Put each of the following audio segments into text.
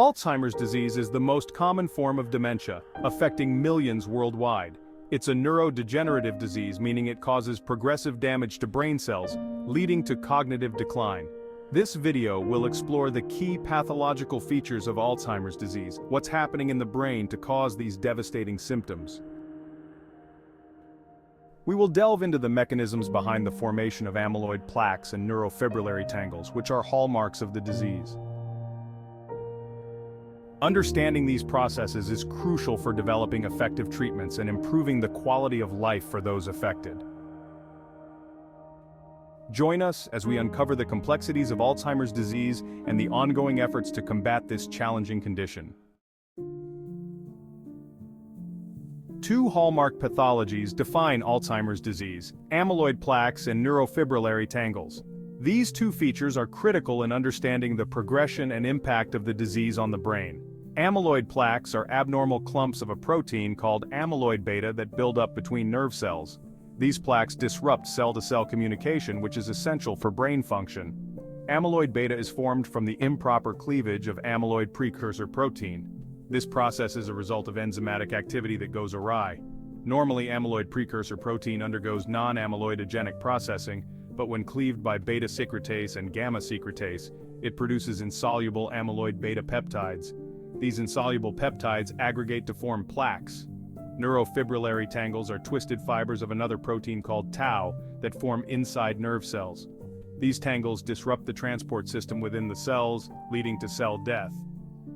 Alzheimer's disease is the most common form of dementia, affecting millions worldwide. It's a neurodegenerative disease, meaning it causes progressive damage to brain cells, leading to cognitive decline. This video will explore the key pathological features of Alzheimer's disease, what's happening in the brain to cause these devastating symptoms. We will delve into the mechanisms behind the formation of amyloid plaques and neurofibrillary tangles, which are hallmarks of the disease. Understanding these processes is crucial for developing effective treatments and improving the quality of life for those affected. Join us as we uncover the complexities of Alzheimer's disease and the ongoing efforts to combat this challenging condition. Two hallmark pathologies define Alzheimer's disease: amyloid plaques and neurofibrillary tangles. These two features are critical in understanding the progression and impact of the disease on the brain. Amyloid plaques are abnormal clumps of a protein called amyloid beta that build up between nerve cells. These plaques disrupt cell-to-cell communication, which is essential for brain function. Amyloid beta is formed from the improper cleavage of amyloid precursor protein. This process is a result of enzymatic activity that goes awry. Normally, amyloid precursor protein undergoes non-amyloidogenic processing, but when cleaved by beta secretase and gamma secretase, it produces insoluble amyloid beta peptides. These insoluble peptides aggregate to form plaques. Neurofibrillary tangles are twisted fibers of another protein called tau that form inside nerve cells. These tangles disrupt the transport system within the cells, leading to cell death.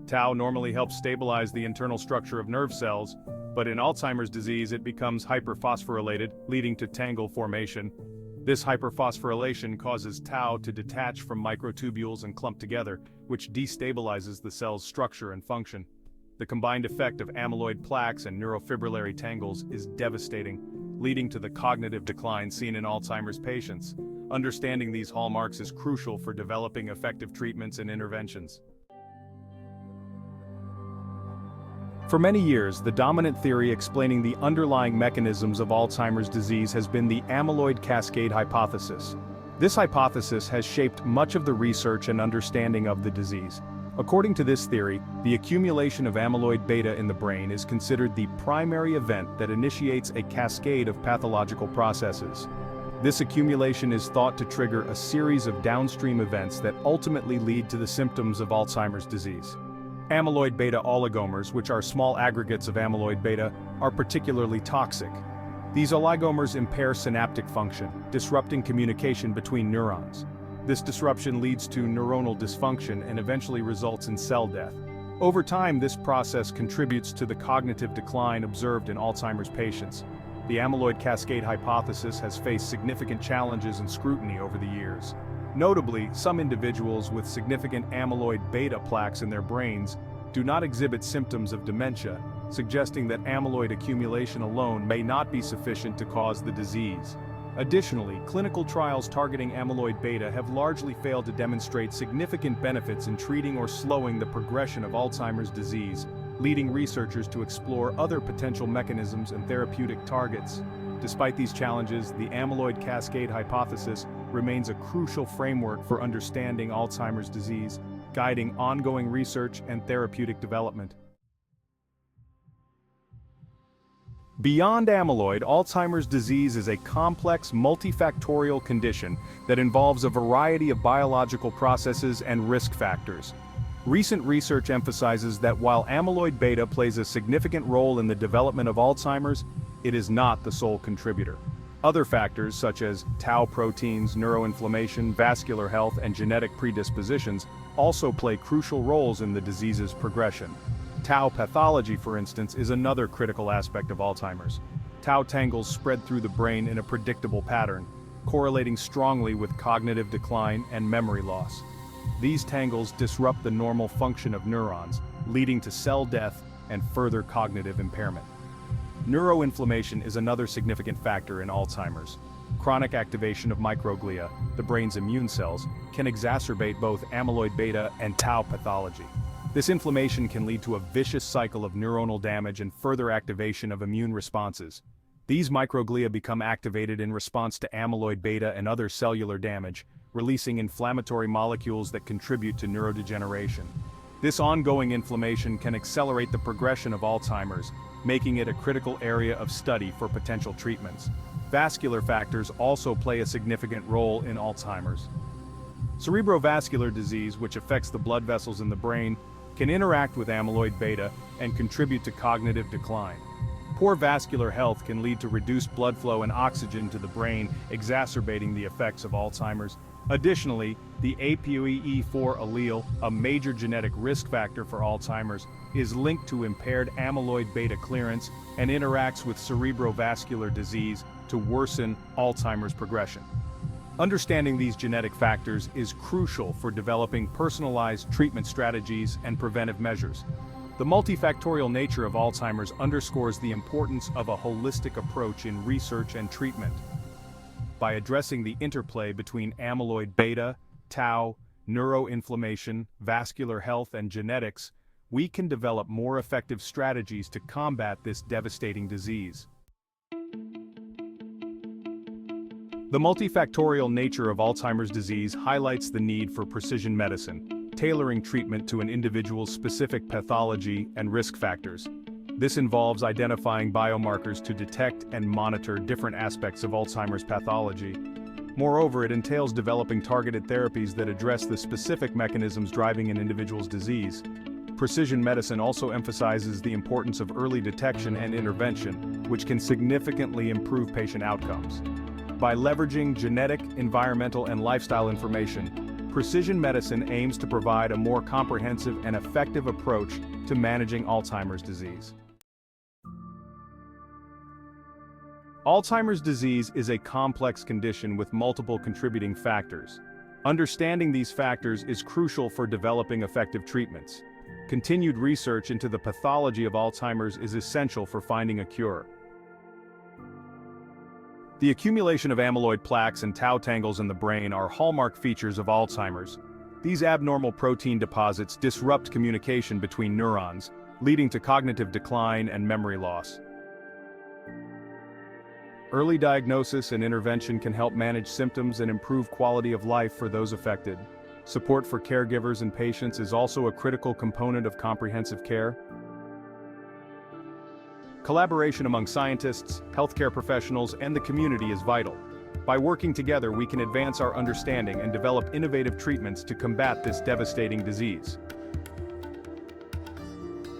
Tau normally helps stabilize the internal structure of nerve cells, but in Alzheimer's disease it becomes hyperphosphorylated, leading to tangle formation. This hyperphosphorylation causes tau to detach from microtubules and clump together, which destabilizes the cell's structure and function. The combined effect of amyloid plaques and neurofibrillary tangles is devastating, leading to the cognitive decline seen in Alzheimer's patients. Understanding these hallmarks is crucial for developing effective treatments and interventions. For many years, the dominant theory explaining the underlying mechanisms of Alzheimer's disease has been the amyloid cascade hypothesis. This hypothesis has shaped much of the research and understanding of the disease. According to this theory, the accumulation of amyloid beta in the brain is considered the primary event that initiates a cascade of pathological processes. This accumulation is thought to trigger a series of downstream events that ultimately lead to the symptoms of Alzheimer's disease. Amyloid beta oligomers, which are small aggregates of amyloid beta, are particularly toxic. These oligomers impair synaptic function, disrupting communication between neurons. This disruption leads to neuronal dysfunction and eventually results in cell death. Over time, this process contributes to the cognitive decline observed in Alzheimer's patients. The amyloid cascade hypothesis has faced significant challenges and scrutiny over the years. Notably, some individuals with significant amyloid beta plaques in their brains do not exhibit symptoms of dementia, suggesting that amyloid accumulation alone may not be sufficient to cause the disease. Additionally, clinical trials targeting amyloid beta have largely failed to demonstrate significant benefits in treating or slowing the progression of Alzheimer's disease, leading researchers to explore other potential mechanisms and therapeutic targets. Despite these challenges, the amyloid cascade hypothesis remains a crucial framework for understanding Alzheimer's disease, guiding ongoing research and therapeutic development. Beyond amyloid, Alzheimer's disease is a complex, multifactorial condition that involves a variety of biological processes and risk factors. Recent research emphasizes that while amyloid beta plays a significant role in the development of Alzheimer's, it is not the sole contributor. Other factors such as tau proteins, neuroinflammation, vascular health, and genetic predispositions also play crucial roles in the disease's progression. Tau pathology, for instance, is another critical aspect of Alzheimer's. Tau tangles spread through the brain in a predictable pattern, correlating strongly with cognitive decline and memory loss. These tangles disrupt the normal function of neurons, leading to cell death and further cognitive impairment. Neuroinflammation is another significant factor in Alzheimer's. Chronic activation of microglia, the brain's immune cells, can exacerbate both amyloid beta and tau pathology. This inflammation can lead to a vicious cycle of neuronal damage and further activation of immune responses. These microglia become activated in response to amyloid beta and other cellular damage, releasing inflammatory molecules that contribute to neurodegeneration. This ongoing inflammation can accelerate the progression of Alzheimer's, making it a critical area of study for potential treatments. Vascular factors also play a significant role in Alzheimer's. Cerebrovascular disease, which affects the blood vessels in the brain, can interact with amyloid beta and contribute to cognitive decline. Poor vascular health can lead to reduced blood flow and oxygen to the brain, exacerbating the effects of Alzheimer's. Additionally, the APOE4 allele, a major genetic risk factor for Alzheimer's, is linked to impaired amyloid beta clearance and interacts with cerebrovascular disease to worsen Alzheimer's progression. Understanding these genetic factors is crucial for developing personalized treatment strategies and preventive measures. The multifactorial nature of Alzheimer's underscores the importance of a holistic approach in research and treatment. By addressing the interplay between amyloid beta, tau, neuroinflammation, vascular health, and genetics, we can develop more effective strategies to combat this devastating disease. The multifactorial nature of Alzheimer's disease highlights the need for precision medicine, tailoring treatment to an individual's specific pathology and risk factors. This involves identifying biomarkers to detect and monitor different aspects of Alzheimer's pathology. Moreover, it entails developing targeted therapies that address the specific mechanisms driving an individual's disease. Precision medicine also emphasizes the importance of early detection and intervention, which can significantly improve patient outcomes. By leveraging genetic, environmental, and lifestyle information, precision medicine aims to provide a more comprehensive and effective approach to managing Alzheimer's disease. Alzheimer's disease is a complex condition with multiple contributing factors. Understanding these factors is crucial for developing effective treatments. Continued research into the pathology of Alzheimer's is essential for finding a cure. The accumulation of amyloid plaques and tau tangles in the brain are hallmark features of Alzheimer's. These abnormal protein deposits disrupt communication between neurons, leading to cognitive decline and memory loss. Early diagnosis and intervention can help manage symptoms and improve quality of life for those affected. Support for caregivers and patients is also a critical component of comprehensive care. Collaboration among scientists, healthcare professionals, and the community is vital. By working together, we can advance our understanding and develop innovative treatments to combat this devastating disease.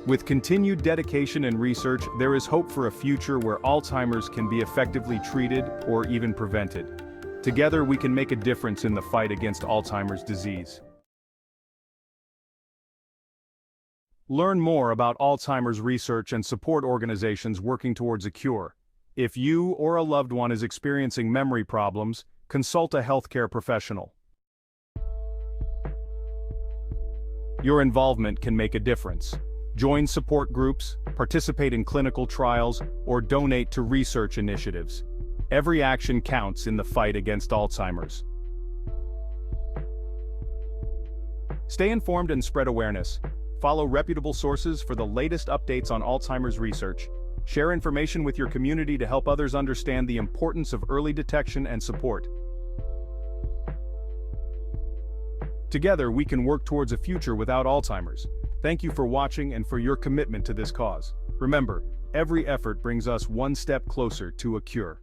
With continued dedication and research, there is hope for a future where Alzheimer's can be effectively treated or even prevented. Together, we can make a difference in the fight against Alzheimer's disease. Learn more about Alzheimer's research and support organizations working towards a cure. If you or a loved one is experiencing memory problems, consult a healthcare professional. Your involvement can make a difference. Join support groups, participate in clinical trials, or donate to research initiatives. Every action counts in the fight against Alzheimer's. Stay informed and spread awareness. Follow reputable sources for the latest updates on Alzheimer's research. Share information with your community to help others understand the importance of early detection and support. Together, we can work towards a future without Alzheimer's. Thank you for watching and for your commitment to this cause. Remember, every effort brings us one step closer to a cure.